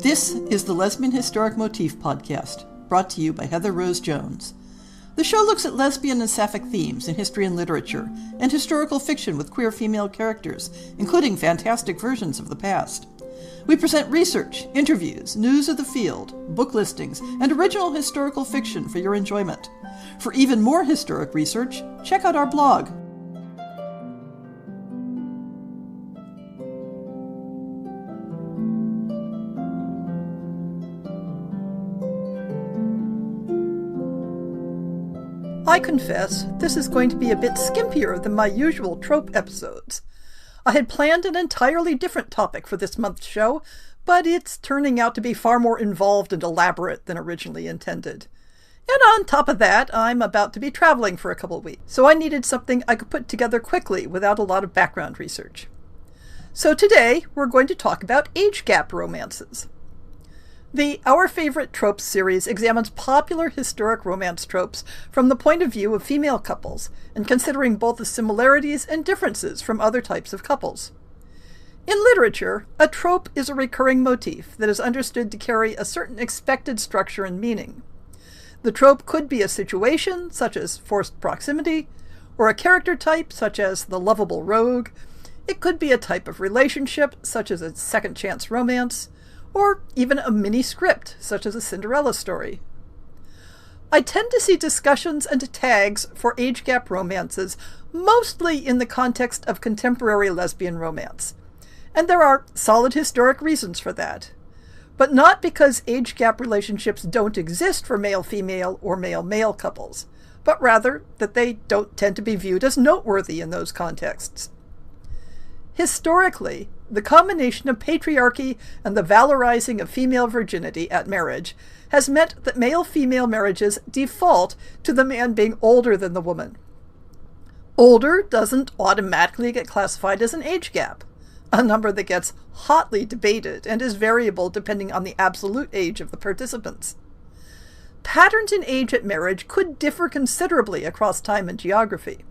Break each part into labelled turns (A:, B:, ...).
A: This is the Lesbian Historic Motif Podcast, brought to you by Heather Rose Jones. The show looks at lesbian and sapphic themes in history and literature, and historical fiction with queer female characters, including fantastic versions of the past. We present research, interviews, news of the field, book listings, and original historical fiction for your enjoyment. For even more historic research, check out our blog. I confess, this is going to be a bit skimpier than my usual trope episodes. I had planned an entirely different topic for this month's show, but it's turning out to be far more involved and elaborate than originally intended. And on top of that, I'm about to be traveling for a couple of weeks, so I needed something I could put together quickly without a lot of background research. So today, we're going to talk about age gap romances. The Our Favorite Tropes series examines popular historic romance tropes from the point of view of female couples, and considering both the similarities and differences from other types of couples. In literature, a trope is a recurring motif that is understood to carry a certain expected structure and meaning. The trope could be a situation, such as forced proximity, or a character type, such as the lovable rogue. It could be a type of relationship, such as a second chance romance, or even a mini-script, such as a Cinderella story. I tend to see discussions and tags for age gap romances mostly in the context of contemporary lesbian romance, and there are solid historic reasons for that, but not because age gap relationships don't exist for male-female or male-male couples, but rather that they don't tend to be viewed as noteworthy in those contexts. Historically, the combination of patriarchy and the valorizing of female virginity at marriage has meant that male-female marriages default to the man being older than the woman. Older doesn't automatically get classified as an age gap, a number that gets hotly debated and is variable depending on the absolute age of the participants. Patterns in age at marriage could differ considerably across time and geography.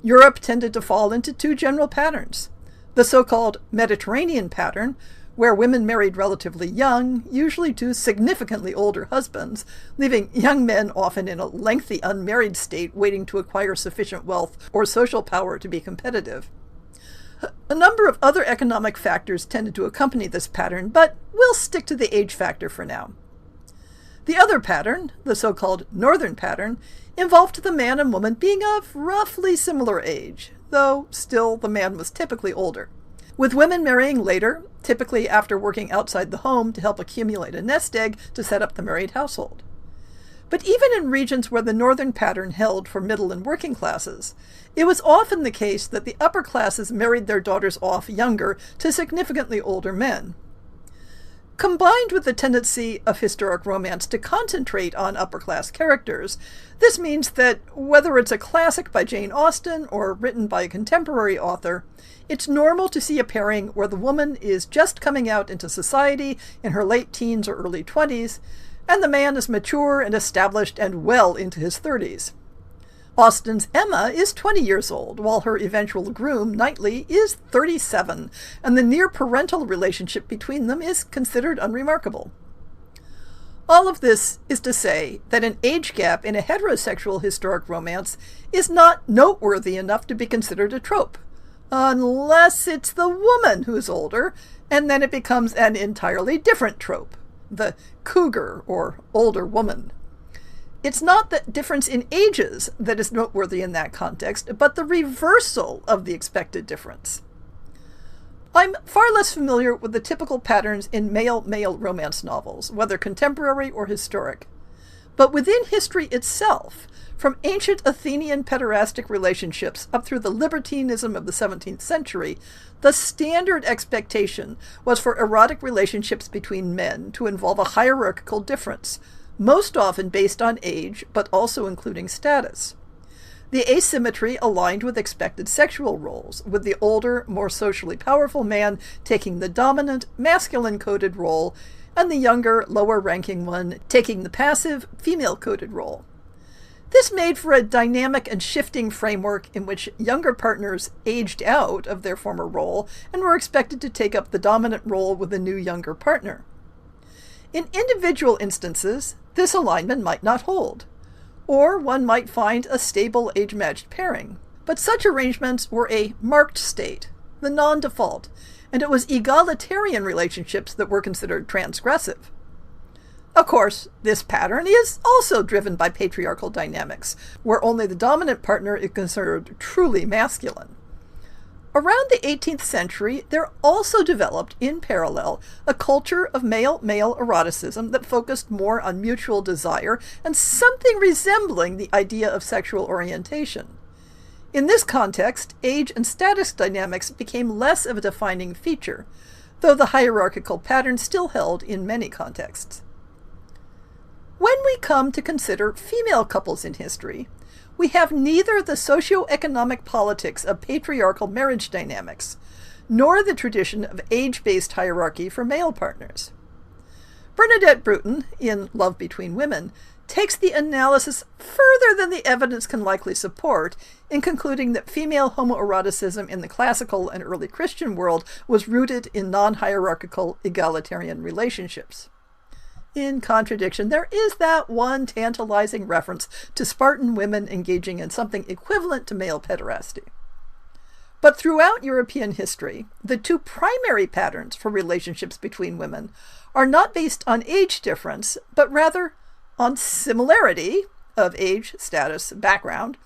A: Europe tended to fall into two general patterns. The so-called Mediterranean pattern, where women married relatively young, usually to significantly older husbands, leaving young men often in a lengthy unmarried state waiting to acquire sufficient wealth or social power to be competitive. A number of other economic factors tended to accompany this pattern, but we'll stick to the age factor for now. The other pattern, the so-called Northern pattern, involved the man and woman being of roughly similar age, though still the man was typically older, with women marrying later, typically after working outside the home to help accumulate a nest egg to set up the married household. But even in regions where the Northern pattern held for middle and working classes, it was often the case that the upper classes married their daughters off younger to significantly older men. Combined with the tendency of historic romance to concentrate on upper-class characters, this means that whether it's a classic by Jane Austen or written by a contemporary author, it's normal to see a pairing where the woman is just coming out into society in her late teens or early 20s, and the man is mature and established and well into his 30s. Austen's Emma is 20 years old, while her eventual groom, Knightley, is 37, and the near-parental relationship between them is considered unremarkable. All of this is to say that an age gap in a heterosexual historic romance is not noteworthy enough to be considered a trope, unless it's the woman who's older, and then it becomes an entirely different trope, the cougar or older woman. It's not the difference in ages that is noteworthy in that context, but the reversal of the expected difference. I'm far less familiar with the typical patterns in male-male romance novels, whether contemporary or historic. But within history itself, from ancient Athenian pederastic relationships up through the libertinism of the 17th century, the standard expectation was for erotic relationships between men to involve a hierarchical difference, most often based on age, but also including status. The asymmetry aligned with expected sexual roles, with the older, more socially powerful man taking the dominant, masculine-coded role, and the younger, lower-ranking one taking the passive, female-coded role. This made for a dynamic and shifting framework in which younger partners aged out of their former role and were expected to take up the dominant role with a new younger partner. In individual instances, this alignment might not hold, or one might find a stable age-matched pairing. But such arrangements were a marked state, the non-default, and it was egalitarian relationships that were considered transgressive. Of course, this pattern is also driven by patriarchal dynamics, where only the dominant partner is considered truly masculine. Around the 18th century, there also developed, in parallel, a culture of male-male eroticism that focused more on mutual desire and something resembling the idea of sexual orientation. In this context, age and status dynamics became less of a defining feature, though the hierarchical pattern still held in many contexts. When we come to consider female couples in history, we have neither the socio-economic politics of patriarchal marriage dynamics, nor the tradition of age-based hierarchy for male partners. Bernadette Bruton, in Love Between Women, takes the analysis further than the evidence can likely support in concluding that female homoeroticism in the classical and early Christian world was rooted in non-hierarchical egalitarian relationships. In contradiction, there is that one tantalizing reference to Spartan women engaging in something equivalent to male pederasty. But throughout European history, the two primary patterns for relationships between women are not based on age difference, but rather on similarity of age, status, background,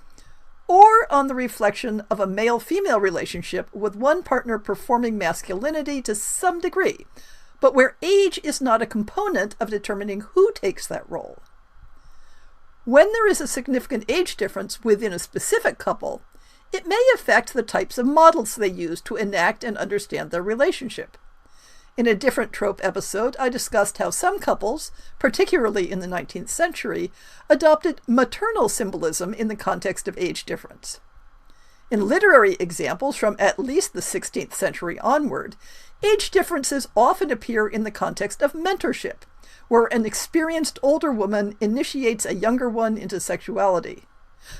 A: or on the reflection of a male-female relationship with one partner performing masculinity to some degree, but where age is not a component of determining who takes that role. When there is a significant age difference within a specific couple, it may affect the types of models they use to enact and understand their relationship. In a different trope episode, I discussed how some couples, particularly in the 19th century, adopted maternal symbolism in the context of age difference. In literary examples from at least the 16th century onward, age differences often appear in the context of mentorship, where an experienced older woman initiates a younger one into sexuality.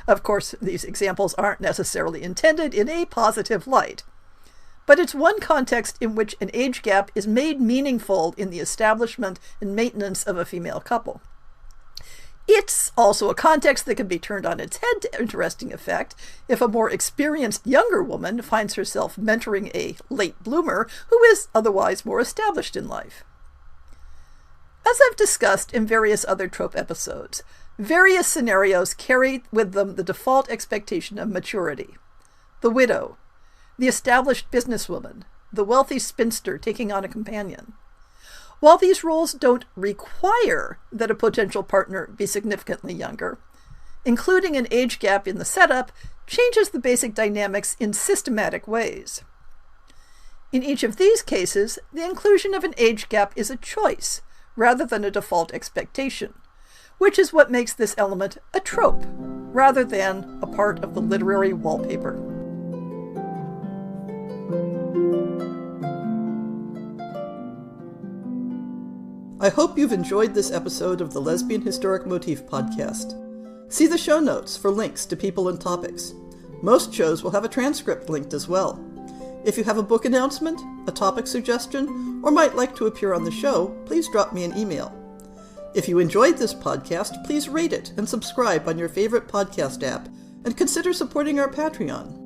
A: Of course, these examples aren't necessarily intended in a positive light, but it's one context in which an age gap is made meaningful in the establishment and maintenance of a female couple. It's also a context that can be turned on its head to interesting effect if a more experienced younger woman finds herself mentoring a late bloomer who is otherwise more established in life. As I've discussed in various other trope episodes, various scenarios carry with them the default expectation of maturity. The widow, the established businesswoman, the wealthy spinster taking on a companion. While these roles don't require that a potential partner be significantly younger, including an age gap in the setup changes the basic dynamics in systematic ways. In each of these cases, the inclusion of an age gap is a choice rather than a default expectation, which is what makes this element a trope rather than a part of the literary wallpaper. I hope you've enjoyed this episode of the Lesbian Historic Motif Podcast. See the show notes for links to people and topics. Most shows will have a transcript linked as well. If you have a book announcement, a topic suggestion, or might like to appear on the show, please drop me an email. If you enjoyed this podcast, please rate it and subscribe on your favorite podcast app, and consider supporting our Patreon.